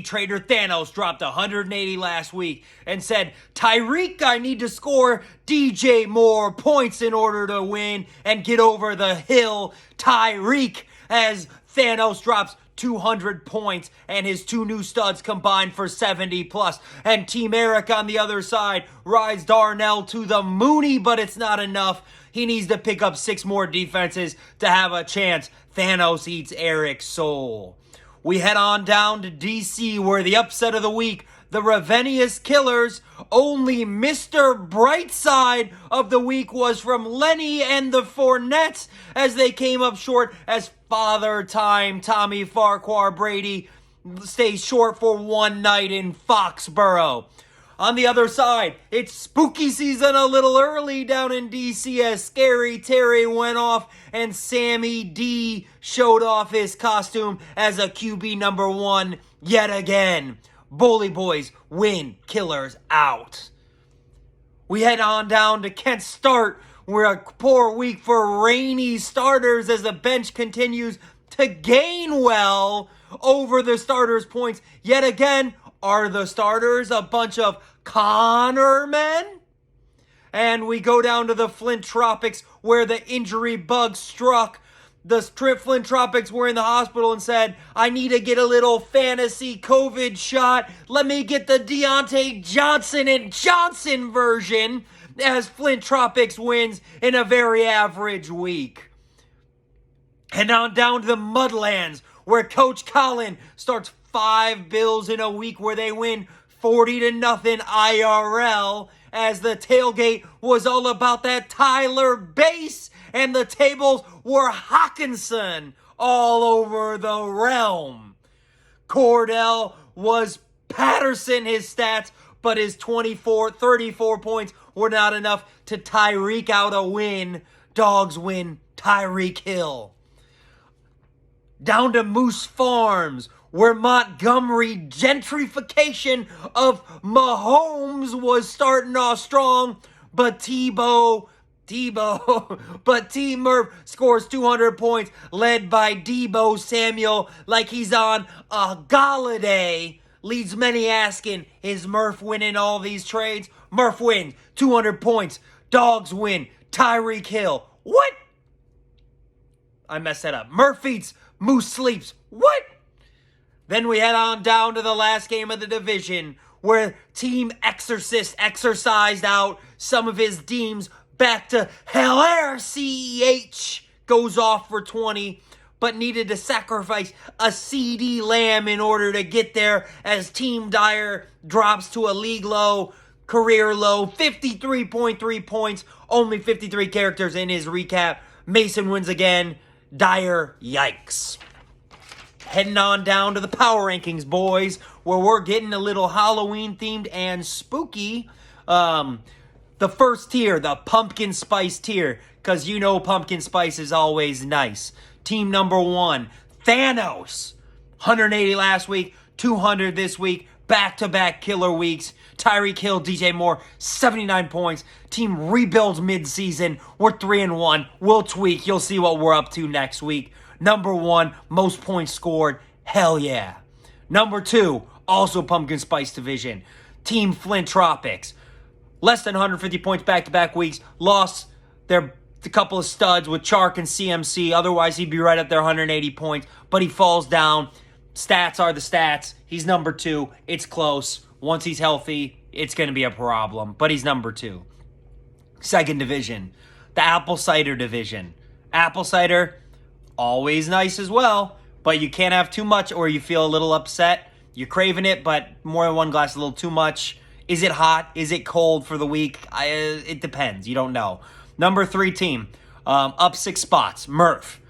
Trader Thanos dropped 180 last week and said, Tyreek, I need to score DJ Moore points in order to win and get over the hill. Tyreek, as Thanos drops 200 points and his two new studs combined for 70 plus. And Team Eric on the other side rides Darnell to the Mooney, but it's not enough. He needs to pick up 6 more defenses to have a chance. Thanos eats Eric's soul. We head on down to DC, where the upset of the week, the Ravenius Killers. Only Mr. Brightside of the week was from Lenny and the Fournettes, as they came up short as Father Time Tommy Farquhar Brady stays short for one night in Foxborough. On the other side, it's spooky season a little early down in DC as Scary Terry went off and Sammy D showed off his costume as a QB number 1 yet again. Bully Boys win, Killers out. We head on down to Kent Start, where a poor week for rainy starters as the bench continues to gain well over the starters' points. Yet again, are the starters a bunch of Connor men? And we go down to the Flint Tropics, where the injury bug struck. The Flint Tropics were in the hospital and said, I need to get a little fantasy COVID shot. Let me get the Deontay Johnson and Johnson version, as Flint Tropics wins in a very average week. And on down to the Mudlands, where Coach Colin starts 5 Bills in a week where they win 40-0 IRL, as the tailgate was all about that Tyler Bass, and the tables were Hawkinson all over the realm. Cordell was Patterson his stats, but his 34 points were not enough to Tyreek out a win. Dogs win, Tyreek Hill. Down to Moose Farms, where Montgomery gentrification of Mahomes was starting off strong, but but T-Murph scores 200 points, led by Debo Samuel like he's on a Galladay. Leads many asking, is Murph winning all these trades? Murph wins, 200 points. Dogs win, Tyreek Hill. What? I messed that up. Murph eats, Moose sleeps. What? Then we head on down to the last game of the division, where Team Exorcist exorcised out some of his teams back to hell. CEH goes off for 20, but needed to sacrifice a CD Lamb in order to get there, as Team Dyer drops to a league low, career low, 53.3 points, only 53 characters in his recap. Mason wins again. Dyer, yikes. Heading on down to the power rankings, boys, where we're getting a little Halloween themed and spooky. The first tier, the pumpkin spice tier, because you know pumpkin spice is always nice. Team number 1, Thanos. 180 last week, 200 this week, back-to-back killer weeks. Tyreek Hill, DJ Moore, 79 points. Team rebuilds mid-season. We're 3-1. We'll tweak. You'll see what we're up to next week. Number 1, most points scored. Hell yeah. Number 2, also Pumpkin Spice Division. Team Flint Tropics. Less than 150 points back-to-back weeks. Lost a couple of studs with Chark and CMC. Otherwise, he'd be right at their 180 points. But he falls down. Stats are the stats. He's number 2. It's close. Once he's healthy, it's going to be a problem. But he's number 2. Second division. The Apple Cider Division. Apple Cider, always nice as well, but you can't have too much or you feel a little upset. You're craving it, but more than one glass, a little too much. Is it hot? Is it cold for the week? It depends. You don't know. Number 3 team, up 6 spots, Murph.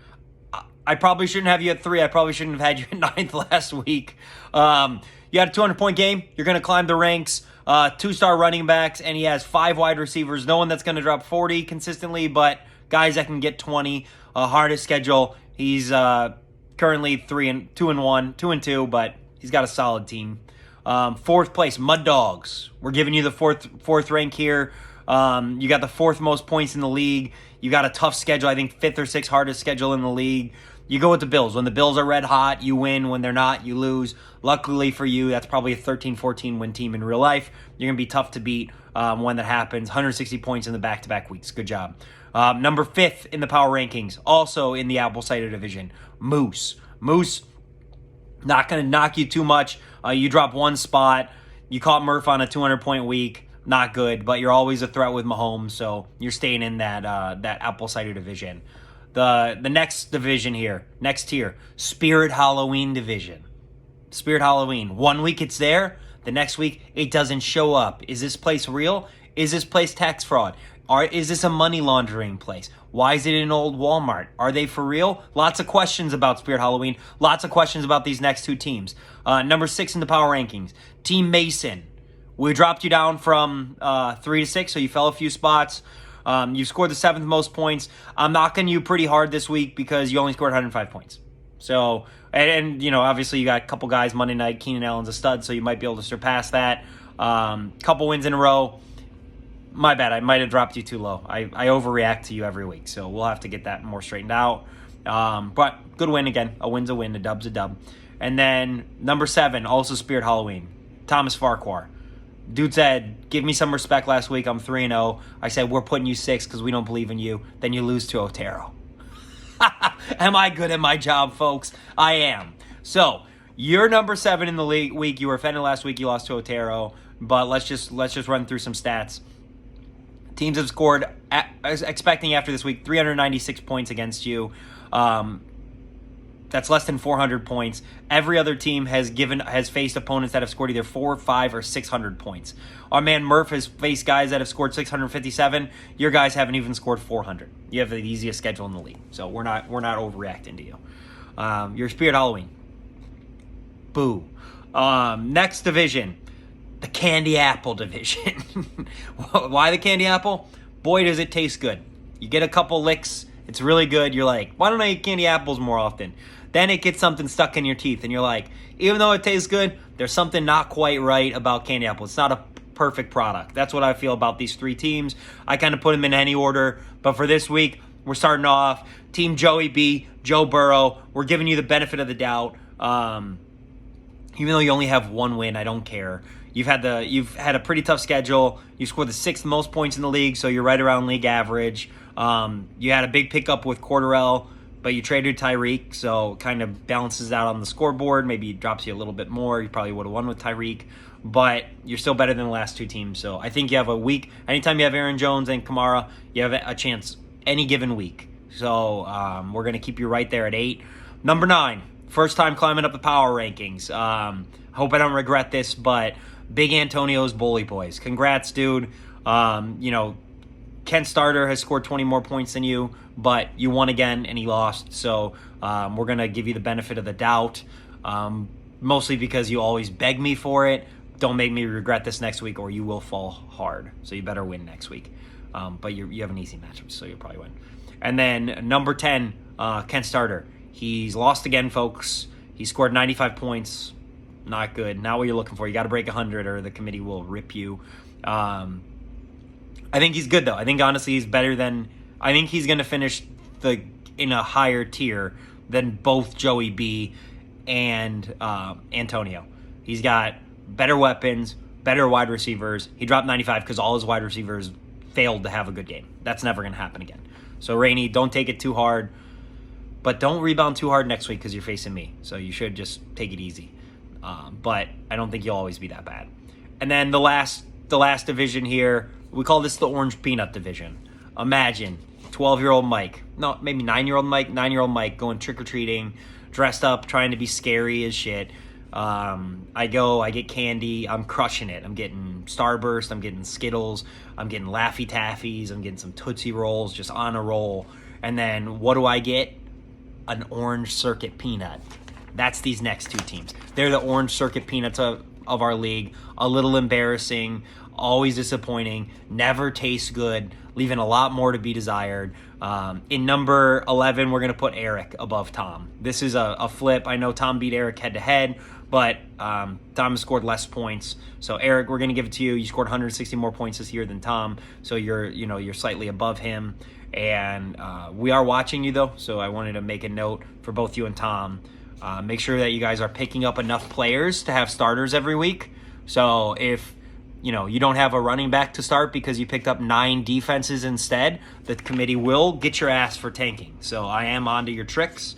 I probably shouldn't have you at 3. I probably shouldn't have had you at 9th last week. You had a 200-point game. You're going to climb the ranks. 2-star running backs, and he has 5 wide receivers. No one that's going to drop 40 consistently, but guys that can get 20. Hardest schedule. He's currently 2-2, but he's got a solid team. 4th place, Mud Dogs. We're giving you the fourth rank here. You got the 4th most points in the league. You got a tough schedule. I think 5th or 6th hardest schedule in the league. you go with the Bills. When the Bills are red hot, you win. When they're not, you lose. Luckily for you, that's probably a 13-14 win team in real life. You're going to be tough to beat when that happens. 160 points in the back-to-back weeks. Good job. Number 5th in the power rankings, also in the Apple Cider division, Moose. Moose, not going to knock you too much. You drop one spot. You caught Murph on a 200-point week. Not good, but you're always a threat with Mahomes, so you're staying in that Apple Cider division. The next division here, next tier, Spirit Halloween division. Spirit Halloween. 1 week it's there, the next week it doesn't show up. Is this place real? Is this place tax fraud? Is this a money laundering place? Why is it an old Walmart? Are they for real? Lots of questions about Spirit Halloween. Lots of questions about these next two teams. Number 6 in the power rankings, Team Mason. We dropped you down from 3 to 6, so you fell a few spots. You scored the 7th most points. I'm knocking you pretty hard this week because you only scored 105 points. So, and obviously you got a couple guys Monday night. Keenan Allen's a stud, so you might be able to surpass that. Couple wins in a row. My bad, I might have dropped you too low. I overreact to you every week, so we'll have to get that more straightened out. But good win again. A win's a win, a dub's a dub. And then number 7, also Spirit Halloween, Thomas Farquhar. Dude said, give me some respect last week. I'm 3-0. I said, we're putting you 6 because we don't believe in you. Then you lose to Otero. Am I good at my job, folks? I am. So, you're number 7 in the league week. You were offended last week. You lost to Otero. But let's just run through some stats. Teams have scored, expecting after this week, 396 points against you. That's less than 400 points. Every other team has faced opponents that have scored either 400, 500, or 600 points. Our man Murph has faced guys that have scored 657. Your guys haven't even scored 400. You have the easiest schedule in the league, so we're not overreacting to you. Your Spirit Halloween. Boo. Next division, the Candy Apple division. Why the Candy Apple? Boy, does it taste good. You get a couple licks. It's really good. You're like, why don't I eat candy apples more often? Then it gets something stuck in your teeth, and you're like, even though it tastes good, there's something not quite right about candy apple. It's not a perfect product. That's what I feel about these 3 teams. I kind of put them in any order, but for this week, we're starting off Team Joey B, Joe Burrow. We're giving you the benefit of the doubt. Even though you only have 1 win, I don't care. You've had a pretty tough schedule. You scored the 6th most points in the league, so you're right around league average. You had a big pickup with Cordarrelle, but you traded Tyreek, so it kind of balances out on the scoreboard. Maybe it drops you a little bit more. You probably would have won with Tyreek, but you're still better than the last 2 teams. So I think you have a week. Anytime you have Aaron Jones and Kamara, you have a chance any given week. So we're going to keep you right there at 8. Number 9, first time climbing up the power rankings. Hope I don't regret this, but Big Antonio's Bully Boys. Congrats, dude. Kent Starter has scored 20 more points than you, but you won again and he lost. So we're going to give you the benefit of the doubt, mostly because you always beg me for it. Don't make me regret this next week or you will fall hard. So you better win next week. But you have an easy matchup, so you'll probably win. And then number 10, Kent Starter. He's lost again, folks. He scored 95 points. Not good. Not what you're looking for. You got to break 100 or the committee will rip you. I think he's good, though. I think, honestly, he's better than... I think he's going to finish in a higher tier than both Joey B and Antonio. He's got better weapons, better wide receivers. He dropped 95 because all his wide receivers failed to have a good game. That's never going to happen again. So, Rainey, don't take it too hard. But don't rebound too hard next week because you're facing me. So you should just take it easy. But I don't think you'll always be that bad. And then the last division here, we call this the Orange Peanut division. Imagine 12-year-old Mike, no, maybe 9-year-old Mike going trick-or-treating, dressed up, trying to be scary as shit. I get candy, I'm crushing it. I'm getting Starburst, I'm getting Skittles, I'm getting Laffy Taffies, I'm getting some Tootsie Rolls, just on a roll. And then what do I get? An Orange Circuit Peanut. That's these next 2 teams. They're the Orange Circuit Peanuts of our league. A little embarrassing, always disappointing, never tastes good, leaving a lot more to be desired. In number 11, we're going to put Eric above Tom. This is a flip. I know Tom beat Eric head-to-head, But Tom has scored less points. So Eric, we're going to give it to you. You scored 160 more points this year than Tom, so you're slightly above him. And we are watching you though, so I wanted to make a note for both you and Tom. Make sure that you guys are picking up enough players to have starters every week. So if you don't have a running back to start because you picked up 9 defenses instead, the committee will get your ass for tanking. So I am onto your tricks.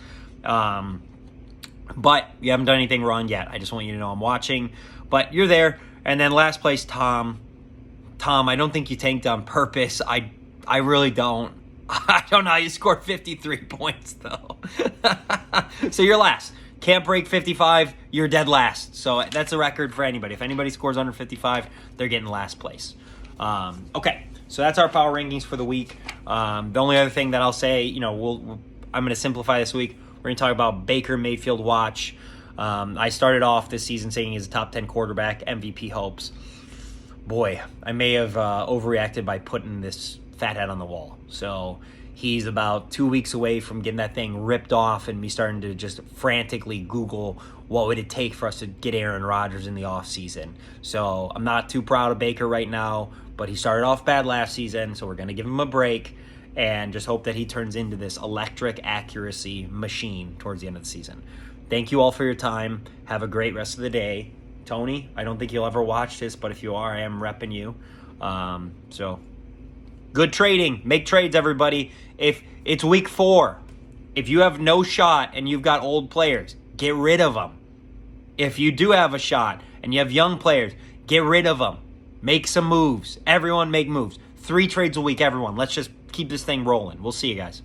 But you haven't done anything wrong yet. I just want you to know I'm watching. But you're there. And then last place, Tom. Tom, I don't think you tanked on purpose. I really don't. I don't know how you scored 53 points, though. So you're last. Can't break 55. You're dead last. So that's a record for anybody. If anybody scores under 55, they're getting last place. Okay, so that's our power rankings for the week. The only other thing that I'll say, I'm going to simplify this week. We're going to talk about Baker Mayfield watch. I started off this season saying he's a top 10 quarterback, MVP hopes. Boy, I may have overreacted by putting this fathead on the wall. So he's about 2 weeks away from getting that thing ripped off and me starting to just frantically Google what would it take for us to get Aaron Rodgers in the offseason. So I'm not too proud of Baker right now, but he started off bad last season, so we're going to give him a break and just hope that he turns into this electric accuracy machine towards the end of the season. Thank you all for your time. Have a great rest of the day. Tony, I don't think you'll ever watch this, but if you are, I am repping you. So good trading. Make trades, everybody. If it's week 4, if you have no shot and you've got old players, get rid of them. If you do have a shot and you have young players, get rid of them. Make some moves. Everyone make moves. 3 trades a week, everyone. Let's just keep this thing rolling. We'll see you guys.